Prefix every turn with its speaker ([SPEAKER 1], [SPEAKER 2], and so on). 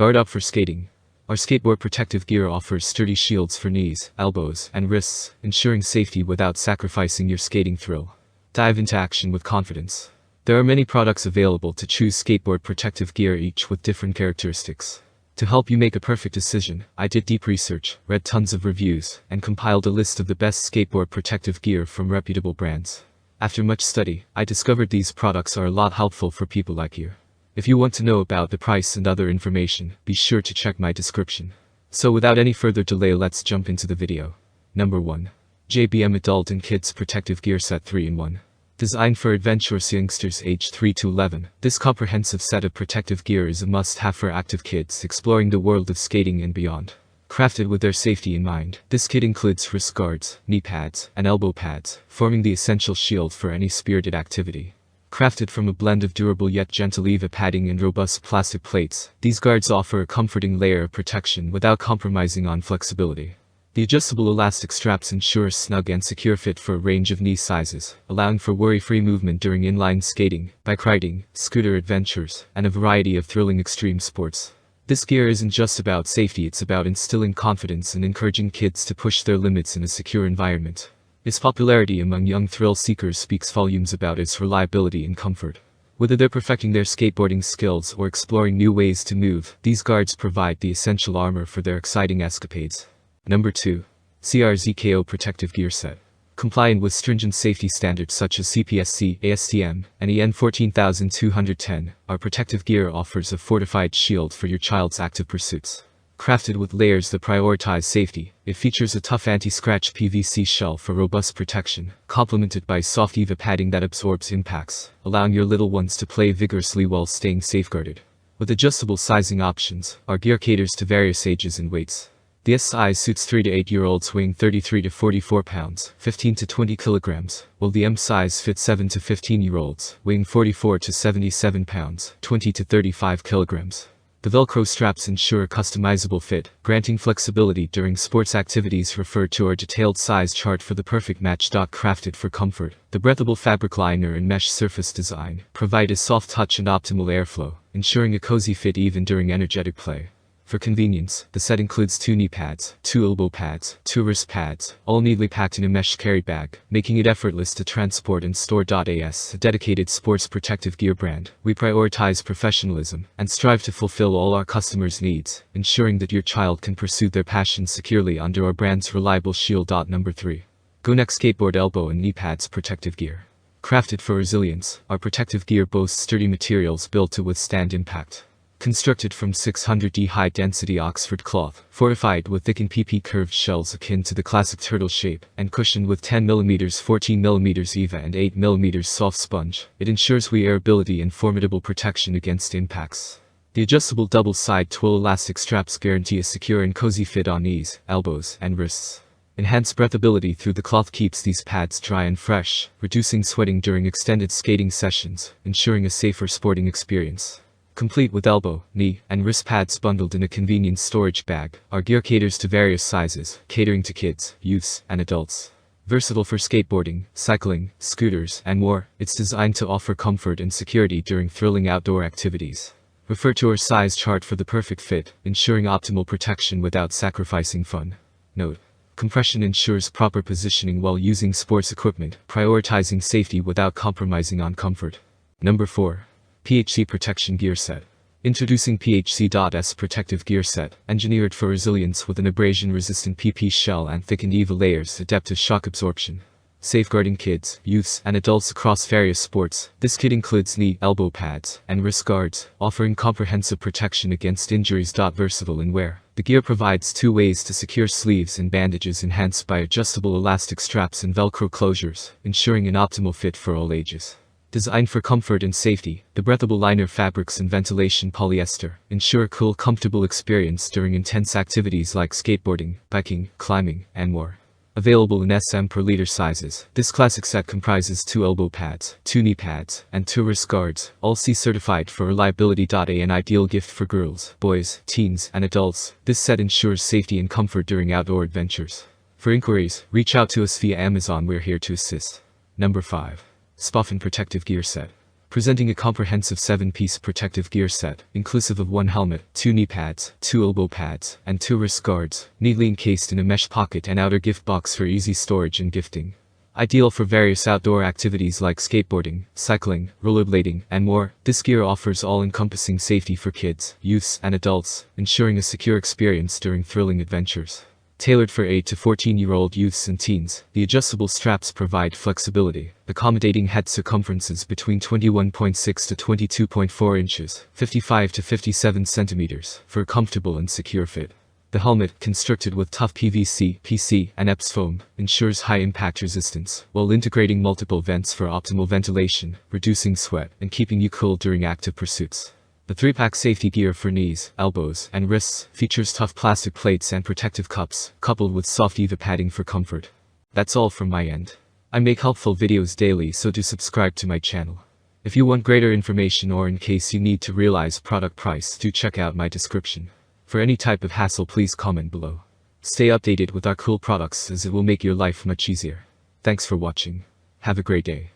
[SPEAKER 1] Guard up for skating. Our skateboard protective gear offers sturdy shields for knees, elbows, and wrists, ensuring safety without sacrificing your skating thrill. Dive into action with confidence. There are many products available to choose skateboard protective gear, each with different characteristics. To help you make a perfect decision, I did deep research, read tons of reviews, and compiled a list of the best skateboard protective gear from reputable brands. After much study, I discovered these products are a lot helpful for people like you. If you want to know about the price and other information, be sure to check my description. So without any further delay, let's jump into the video. Number 1. JBM Adult and Kids Protective Gear Set 3-in-1. Designed for adventurous youngsters aged 3 to 11, this comprehensive set of protective gear is a must-have for active kids exploring the world of skating and beyond. Crafted with their safety in mind, this kit includes wrist guards, knee pads, and elbow pads, forming the essential shield for any spirited activity. Crafted from a blend of durable yet gentle EVA padding and robust plastic plates, these guards offer a comforting layer of protection without compromising on flexibility. The adjustable elastic straps ensure a snug and secure fit for a range of knee sizes, allowing for worry-free movement during inline skating, bike riding, scooter adventures, and a variety of thrilling extreme sports. This gear isn't just about safety, it's about instilling confidence and encouraging kids to push their limits in a secure environment. Its popularity among young thrill seekers speaks volumes about its reliability and comfort. Whether they're perfecting their skateboarding skills or exploring new ways to move, these guards provide the essential armor for their exciting escapades. Number 2. CRZKO Protective Gear Set. Compliant with stringent safety standards such as CPSC, ASTM, and EN 14210, our protective gear offers a fortified shield for your child's active pursuits. Crafted with layers that prioritize safety, it features a tough anti-scratch PVC shell for robust protection, complemented by soft EVA padding that absorbs impacts, allowing your little ones to play vigorously while staying safeguarded. With adjustable sizing options, our gear caters to various ages and weights. The S size suits 3 to 8-year-olds weighing 33 to 44 pounds, 15 to 20 kilograms, while the M size fits 7 to 15-year-olds weighing 44 to 77 pounds, 20 to 35 kilograms. The Velcro straps ensure a customizable fit, granting flexibility during sports activities. Refer to our detailed size chart for the perfect match. Crafted for comfort, the breathable fabric liner and mesh surface design provide a soft touch and optimal airflow, ensuring a cozy fit even during energetic play. For convenience, the set includes 2 knee pads, 2 elbow pads, 2 wrist pads, all neatly packed in a mesh carry bag, making it effortless to transport and store. As a dedicated sports protective gear brand, we prioritize professionalism and strive to fulfill all our customers' needs, ensuring that your child can pursue their passions securely under our brand's reliable shield. Number 3. GoNext Skateboard Elbow and Knee Pads Protective Gear. Crafted for resilience, our protective gear boasts sturdy materials built to withstand impact. Constructed from 600D high-density Oxford cloth, fortified with thickened PP curved shells akin to the classic turtle shape, and cushioned with 10mm, 14mm EVA and 8mm soft sponge, it ensures wearability and formidable protection against impacts. The adjustable double-side twill elastic straps guarantee a secure and cozy fit on knees, elbows, and wrists. Enhanced breathability through the cloth keeps these pads dry and fresh, reducing sweating during extended skating sessions, ensuring a safer sporting experience. Complete with elbow, knee, and wrist pads bundled in a convenient storage bag, our gear caters to various sizes, catering to kids, youths, and adults. Versatile for skateboarding, cycling, scooters, and more, it's designed to offer comfort and security during thrilling outdoor activities. Refer to our size chart for the perfect fit, ensuring optimal protection without sacrificing fun. Note: compression ensures proper positioning while using sports equipment, prioritizing safety without compromising on comfort. Number 4. PHC Protection Gear Set. Introducing PHC.S Protective Gear Set, engineered for resilience with an abrasion-resistant PP shell and thickened EVA layers adept to shock absorption. Safeguarding kids, youths, and adults across various sports, this kit includes knee, elbow pads, and wrist guards, offering comprehensive protection against injuries. Versatile in wear, the gear provides 2 ways to secure sleeves and bandages enhanced by adjustable elastic straps and Velcro closures, ensuring an optimal fit for all ages. Designed for comfort and safety, the breathable liner fabrics and ventilation polyester ensure a cool, comfortable experience during intense activities like skateboarding, biking, climbing, and more. Available in SM per liter sizes, this classic set comprises 2 elbow pads, 2 knee pads, and 2 wrist guards, all C certified for reliability. An ideal gift for girls, boys, teens, and adults, this set ensures safety and comfort during outdoor adventures. For inquiries, reach out to us via Amazon. We're here to assist. Number 5. Spoffin Protective Gear Set. presenting a comprehensive 7-piece protective gear set, inclusive of 1 helmet, 2 knee pads, 2 elbow pads, and 2 wrist guards, neatly encased in a mesh pocket and outer gift box for easy storage and gifting. Ideal for various outdoor activities like skateboarding, cycling, rollerblading, and more, this gear offers all-encompassing safety for kids, youths, and adults, ensuring a secure experience during thrilling adventures. Tailored for 8 to 14-year-old youths and teens, the adjustable straps provide flexibility, accommodating head circumferences between 21.6 to 22.4 inches, 55 to 57 centimeters, for a comfortable and secure fit. The helmet, constructed with tough PVC, PC, and EPS foam, ensures high impact resistance, while integrating multiple vents for optimal ventilation, reducing sweat, and keeping you cool during active pursuits. The 3-pack safety gear for knees, elbows, and wrists features tough plastic plates and protective cups, coupled with soft EVA padding for comfort. That's all from my end. I make helpful videos daily, so do subscribe to my channel. If you want greater information or in case you need to realize product price, do check out my description. For any type of hassle, please comment below. Stay updated with our cool products, as it will make your life much easier. Thanks for watching. Have a great day.